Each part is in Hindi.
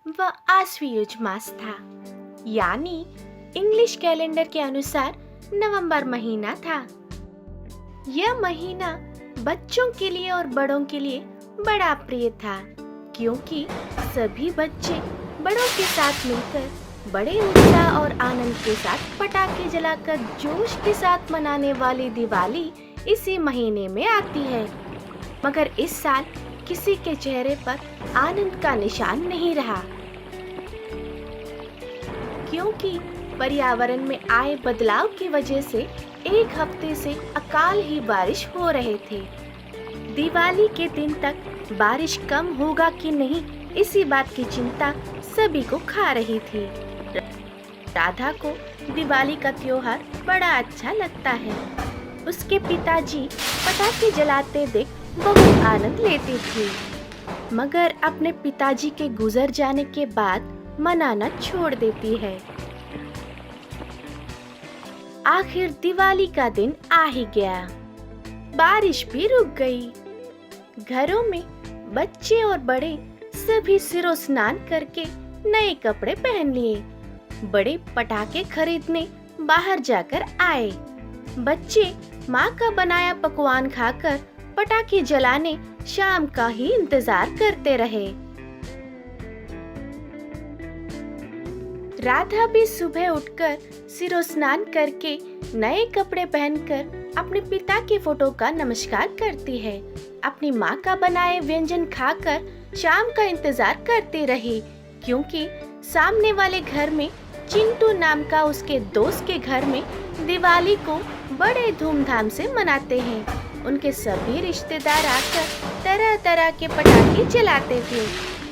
वह आश्वयुज मास था, यानी इंग्लिश कैलेंडर के अनुसार नवंबर महीना था। यह महीना बच्चों के लिए और बड़ों के लिए बड़ा प्रिय था, क्योंकि सभी बच्चे बड़ों के साथ मिलकर बड़े उत्साह और आनंद के साथ पटाखे जलाकर जोश के साथ मनाने वाली दिवाली इसी महीने में आती है। मगर इस साल किसी के चेहरे पर आनंद का निशान नहीं रहा, क्योंकि पर्यावरण में आए बदलाव की वजह से एक हफ्ते से अकाल ही बारिश हो रहे थे। दिवाली के दिन तक बारिश कम होगा कि नहीं, इसी बात की चिंता सभी को खा रही थी। राधा को दिवाली का त्योहार बड़ा अच्छा लगता है। उसके पिताजी पटाखे जलाते देख बहुत आनंद लेती थी, मगर अपने पिताजी के गुजर जाने के बाद मनाना छोड़ देती है। आखिर दिवाली का दिन आ ही गया, बारिश भी रुक गई। घरों में बच्चे और बड़े सभी सिरों स्नान करके नए कपड़े पहन लिए। बड़े पटाखे खरीदने बाहर जाकर आए। बच्चे माँ का बनाया पकवान खाकर पटाखे जलाने शाम का ही इंतजार करते रहे। राधा भी सुबह उठकर सिरों स्नान करके नए कपड़े पहनकर अपने पिता के फोटो का नमस्कार करती है। अपनी माँ का बनाए व्यंजन खाकर शाम का इंतजार करती रही, क्योंकि सामने वाले घर में चिंटू नाम का उसके दोस्त के घर में दिवाली को बड़े धूमधाम से मनाते हैं। उनके सभी रिश्तेदार आकर तरह तरह के पटाखे जलाते थे।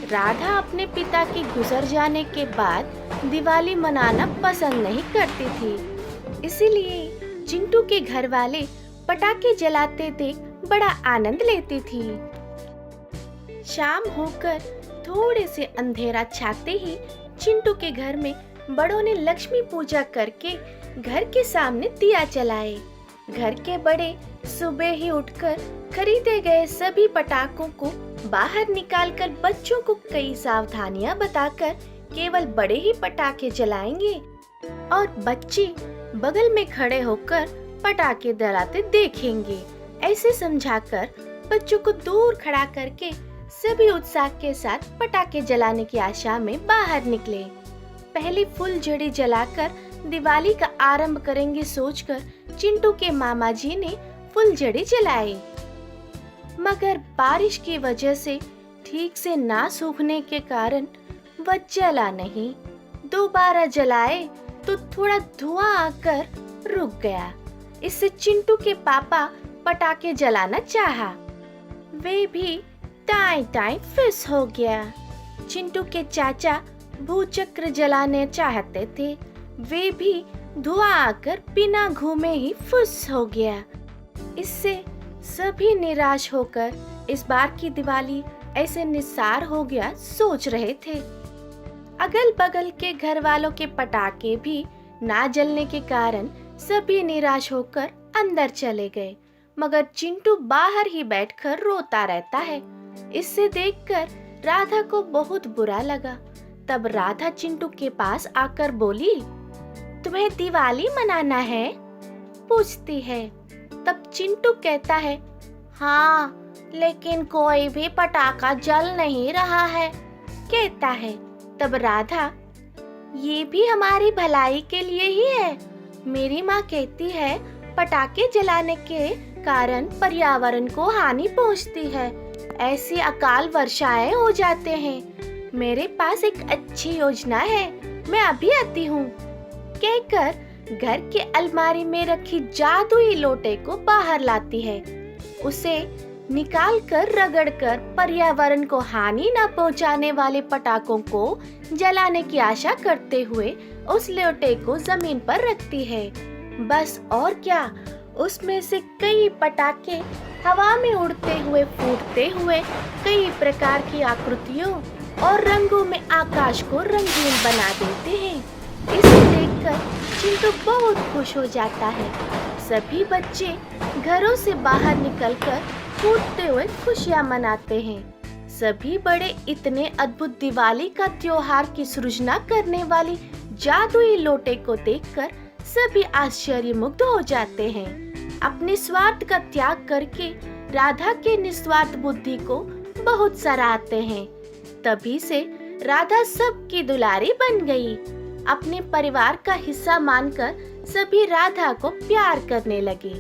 राधा अपने पिता के गुजर जाने के बाद दिवाली मनाना पसंद नहीं करती थी, इसीलिए चिंटू के घर वाले पटाखे जलाते देख बड़ा आनंद लेती थी। शाम होकर थोड़े से अंधेरा छाते ही चिंटू के घर में बड़ों ने लक्ष्मी पूजा करके घर के सामने दिया जलाए। घर के बड़े सुबह ही उठकर खरीदे गए सभी पटाखों को बाहर निकालकर बच्चों को कई सावधानियां बताकर केवल बड़े ही पटाखे जलाएंगे और बच्चे बगल में खड़े होकर पटाखे जलाते देखेंगे। ऐसे समझाकर बच्चों को दूर खड़ा करके सभी उत्साह के साथ पटाखे जलाने की आशा में बाहर निकले। पहली फुलझड़ी जलाकर दिवाली का आरंभ करेंगे सोचकर चिंटू के मामा जी ने फुलझड़ी जलाई, मगर बारिश की वजह से ठीक से ना सूखने के कारण वह जला नहीं। दोबारा जलाए तो थोड़ा धुआं आकर रुक गया। इससे चिंटू के पापा पटाखे जलाना चाहा, वे भी टाई टाई फिस हो गया। चिंटू के चाचा भूचक्र जलाने चाहते थे, वे भी धुआं आकर बिना घूमे ही फुस हो गया। इससे सभी निराश होकर इस बार की दिवाली ऐसे निस्सार हो गया सोच रहे थे। अगल बगल के घर वालों के पटाखे भी ना जलने के कारण सभी निराश होकर अंदर चले गए, मगर चिंटू बाहर ही बैठकर रोता रहता है। इससे देखकर राधा को बहुत बुरा लगा। तब राधा चिंटू के पास आकर बोली, तुम्हें दिवाली मनाना है? पूछती है। तब चिंटू कहता है, हाँ, लेकिन कोई भी पटाखा जल नहीं रहा है, कहता है। तब राधा, ये भी हमारी भलाई के लिए ही है। मेरी माँ कहती है पटाखे जलाने के कारण पर्यावरण को हानि पहुँचती है, ऐसी अकाल वर्षाएं हो जाते हैं। मेरे पास एक अच्छी योजना है, मैं अभी आती हूँ, कहकर घर के अलमारी में रखी जादुई लोटे को बाहर लाती है। उसे निकालकर रगड़कर पर्यावरण को हानि न पहुंचाने वाले पटाखों को जलाने की आशा करते हुए उस लोटे को जमीन पर रखती है। बस और क्या, उसमें से कई पटाखे हवा में उड़ते हुए फूटते हुए कई प्रकार की आकृतियों और रंगों में आकाश को रंगीन बना देते हैं। इसे देखकर चिंटू बहुत खुश हो जाता है। सभी बच्चे घरों से बाहर निकलकर कूदते हुए खुशियां मनाते हैं। सभी बड़े इतने अद्भुत दिवाली का त्योहार की सृजना करने वाली जादुई लोटे को देखकर सभी आश्चर्यमुग्ध हो जाते हैं। अपने स्वार्थ का त्याग करके राधा के निस्वार्थ बुद्धि को बहुत सराहते हैं। तभी से राधा सबकी दुलारी बन गई। अपने परिवार का हिस्सा मानकर सभी राधा को प्यार करने लगे।